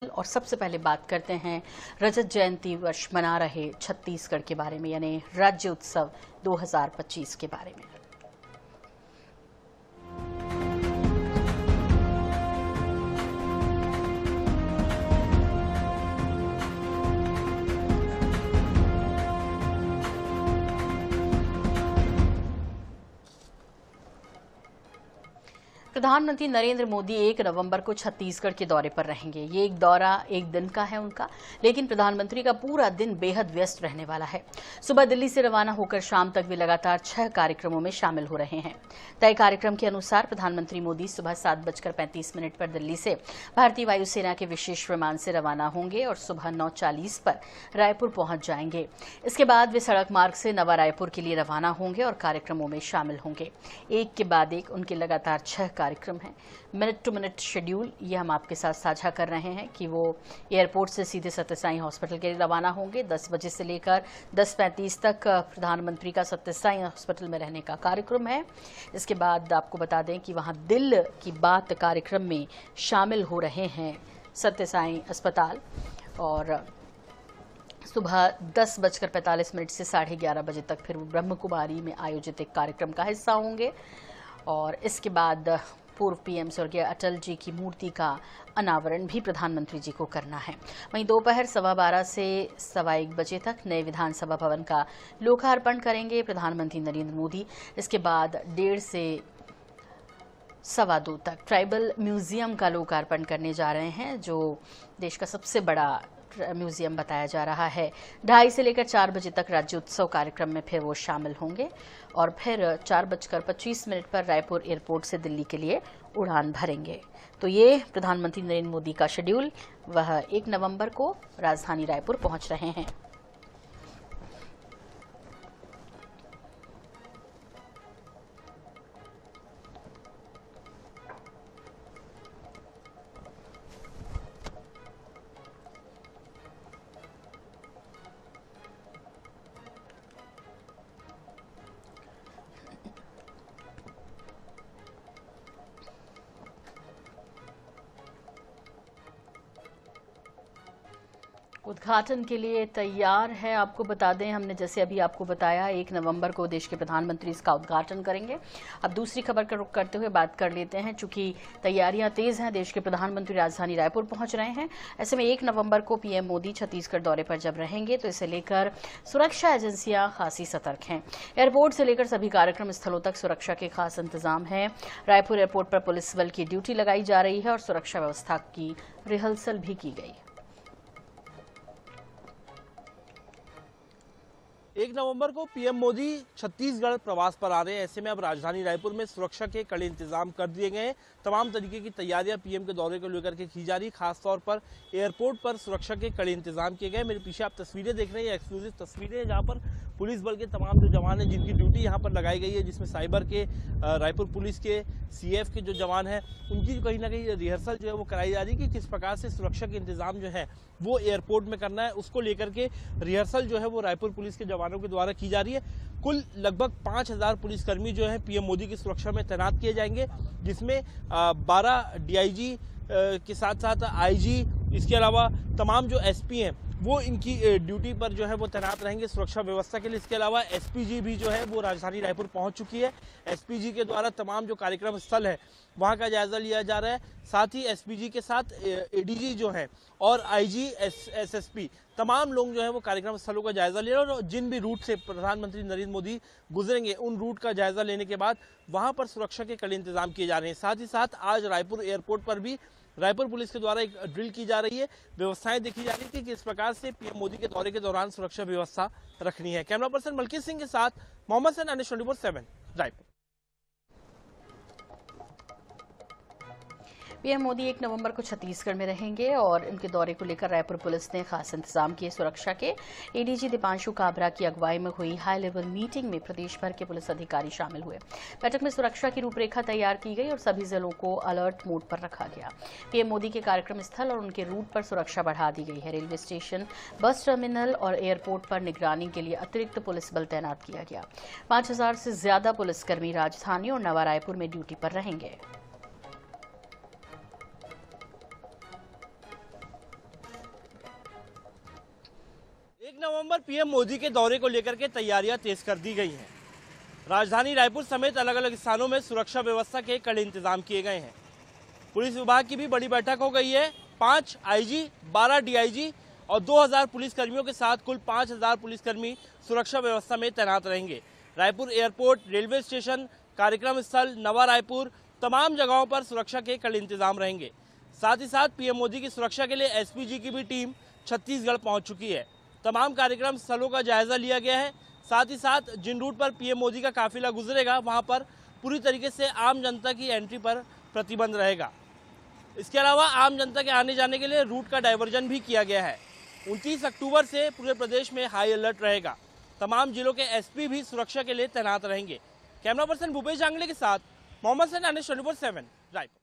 और सबसे पहले बात करते हैं रजत जयंती वर्ष मना रहे छत्तीसगढ़ के बारे में, यानी राज्य उत्सव 2025 के बारे में। प्रधानमंत्री नरेंद्र मोदी 1 नवंबर को छत्तीसगढ़ के दौरे पर रहेंगे। ये एक दौरा एक दिन का है उनका, लेकिन प्रधानमंत्री का पूरा दिन बेहद व्यस्त रहने वाला है। सुबह दिल्ली से रवाना होकर शाम तक वे लगातार 6 कार्यक्रमों में शामिल हो रहे हैं। तय कार्यक्रम के अनुसार प्रधानमंत्री मोदी सुबह 7:35 पर दिल्ली से भारतीय वायुसेना के विशेष विमान से रवाना होंगे और सुबह 9:40 पर रायपुर पहुंच जाएंगे। इसके बाद वे सड़क मार्ग से नवा रायपुर के लिए रवाना होंगे और कार्यक्रमों में शामिल होंगे। एक के बाद एक उनके लगातार 6 कार्यक्रम हैं। मिनट टू मिनट शेड्यूल ये हम आपके साथ साझा कर रहे हैं कि वो एयरपोर्ट से सीधे सत्यसाई हॉस्पिटल के लिए रवाना होंगे। 10 बजे से लेकर 10:35 तक प्रधानमंत्री का सत्यसाई हॉस्पिटल में रहने का कार्यक्रम है। इसके बाद आपको बता दें कि वहां दिल की बात कार्यक्रम में शामिल हो रहे हैं सत्यसाई अस्पताल, और सुबह 10:45 से 11:30 बजे तक फिर वो ब्रह्म कुमारी में आयोजित एक कार्यक्रम का हिस्सा होंगे। और इसके बाद पूर्व पीएम स्वर्गीय अटल जी की मूर्ति का अनावरण भी प्रधानमंत्री जी को करना है। वहीं दोपहर 12:15 से 1:15 बजे तक नए विधानसभा भवन का लोकार्पण करेंगे प्रधानमंत्री नरेंद्र मोदी। इसके बाद 1:30 से 2:15 तक ट्राइबल म्यूजियम का लोकार्पण करने जा रहे हैं, जो देश का सबसे बड़ा म्यूजियम बताया जा रहा है। 2:30 से लेकर 4 बजे तक राज्य उत्सव कार्यक्रम में फिर वो शामिल होंगे और फिर 4:25 पर रायपुर एयरपोर्ट से दिल्ली के लिए उड़ान भरेंगे। तो ये प्रधानमंत्री नरेंद्र मोदी का शेड्यूल, वह 1 नवंबर को राजधानी रायपुर पहुंच रहे हैं। उद्घाटन के लिए तैयार है। आपको बता दें, हमने जैसे अभी आपको बताया 1 नवंबर को देश के प्रधानमंत्री इसका उद्घाटन करेंगे। अब दूसरी खबर का रुख करते हुए बात कर लेते हैं। चूंकि तैयारियां तेज हैं, देश के प्रधानमंत्री राजधानी रायपुर पहुंच रहे हैं। ऐसे में 1 नवंबर को पीएम मोदी छत्तीसगढ़ दौरे पर जब रहेंगे तो इसे लेकर सुरक्षा एजेंसियां खासी सतर्क हैं। एयरपोर्ट से लेकर सभी कार्यक्रम स्थलों तक सुरक्षा के खास इंतजाम है। रायपुर एयरपोर्ट पर पुलिस बल की ड्यूटी लगाई जा रही है और सुरक्षा व्यवस्था की रिहर्सल भी की गई। 1 नवंबर को पीएम मोदी छत्तीसगढ़ प्रवास पर आ रहे हैं। ऐसे में अब राजधानी रायपुर में सुरक्षा के कड़े इंतजाम कर दिए गए हैं। तमाम तरीके की तैयारियां पीएम के दौरे को लेकर के की जा रही। खासतौर पर एयरपोर्ट पर सुरक्षा के कड़े इंतजाम किए गए। मेरे पीछे आप तस्वीरें देख रहे हैं, एक्सक्लूसिव तस्वीरें हैं जहां पर पुलिस बल के तमाम जो जवान हैं जिनकी ड्यूटी यहाँ पर लगाई गई है, जिसमें साइबर के, रायपुर पुलिस के, सीएफ के जो जवान हैं उनकी कहीं ना कहीं रिहर्सल जो है वो कराई जा रही है कि किस प्रकार से सुरक्षा के इंतजाम जो है वो एयरपोर्ट में करना है। उसको लेकर के रिहर्सल जो है वो रायपुर पुलिस के जवानों के द्वारा की जा रही है। कुल लगभग 5000 पुलिसकर्मी जो है पीएम मोदी की सुरक्षा में तैनात किए जाएंगे, जिसमें 12 डीआईजी के साथ साथ आईजी, इसके अलावा तमाम जो एसपी हैं वो इनकी ड्यूटी पर जो है वो तैनात रहेंगे सुरक्षा व्यवस्था के लिए। इसके अलावा एसपीजी भी जो है वो राजधानी रायपुर पहुंच चुकी है। एसपीजी के द्वारा तमाम जो कार्यक्रम स्थल है वहां का जायजा लिया जा रहा है। साथ ही एसपीजी के साथ एडीजी जो है और आईजी, एसएसपी, तमाम लोग जो है वो कार्यक्रम स्थलों का जायजा ले रहे हैं और जिन भी रूट से प्रधानमंत्री नरेंद्र मोदी गुजरेंगे उन रूट का जायजा लेने के बाद वहां पर सुरक्षा के कड़े इंतजाम किए जा रहे हैं। साथ ही साथ आज रायपुर एयरपोर्ट पर भी रायपुर पुलिस के द्वारा एक ड्रिल की जा रही है। व्यवस्थाएं देखी जा रही थी कि किस प्रकार से पीएम मोदी के दौरे के दौरान सुरक्षा व्यवस्था रखनी है। कैमरा पर्सन मलकीत सिंह के साथ मोहम्मद सैन, NH 24/7 रायपुर। पीएम मोदी 1 नवंबर को छत्तीसगढ़ में रहेंगे और इनके दौरे को लेकर रायपुर पुलिस ने खास इंतजाम किए सुरक्षा के। एडीजी दीपांशु काबरा की अगुवाई में हुई हाई लेवल मीटिंग में प्रदेश भर के पुलिस अधिकारी शामिल हुए। बैठक में सुरक्षा की रूपरेखा तैयार की गई और सभी जिलों को अलर्ट मोड पर रखा गया। पीएम मोदी के कार्यक्रम स्थल और उनके रूट पर सुरक्षा बढ़ा दी गई है। रेलवे स्टेशन, बस टर्मिनल और एयरपोर्ट पर निगरानी के लिए अतिरिक्त पुलिस बल तैनात किया गया। 5000 से ज्यादा पुलिसकर्मी राजधानी और नवा रायपुर में ड्यूटी पर रहेंगे। 1 नवंबर पीएम मोदी के दौरे को लेकर के तैयारियां तेज कर दी गई हैं। राजधानी रायपुर समेत अलग अलग स्थानों में सुरक्षा व्यवस्था के कड़े इंतजाम किए गए हैं। पुलिस विभाग की भी बड़ी बैठक हो गई है। 5 आईजी, 12 डीआईजी और 2000 पुलिसकर्मियों के साथ कुल 5000 पुलिसकर्मी सुरक्षा व्यवस्था में तैनात रहेंगे। रायपुर एयरपोर्ट, रेलवे स्टेशन, कार्यक्रम स्थल, नवा रायपुर, तमाम जगहों पर सुरक्षा के कड़े इंतजाम रहेंगे। साथ ही साथ पीएम मोदी की सुरक्षा के लिए एसपीजी की भी टीम छत्तीसगढ़ पहुंच चुकी है। तमाम कार्यक्रम स्थलों का जायजा लिया गया है। साथ ही साथ जिन रूट पर पीएम मोदी का काफिला गुजरेगा वहां पर पूरी तरीके से आम जनता की एंट्री पर प्रतिबंध रहेगा। इसके अलावा आम जनता के आने जाने के लिए रूट का डायवर्जन भी किया गया है। 29 अक्टूबर से पूरे प्रदेश में हाई अलर्ट रहेगा। तमाम जिलों के एसपी भी सुरक्षा के लिए तैनात रहेंगे। कैमरा पर्सन भूपेश जांगले के साथ मोहम्मद सैन, 24/7 रायपुर।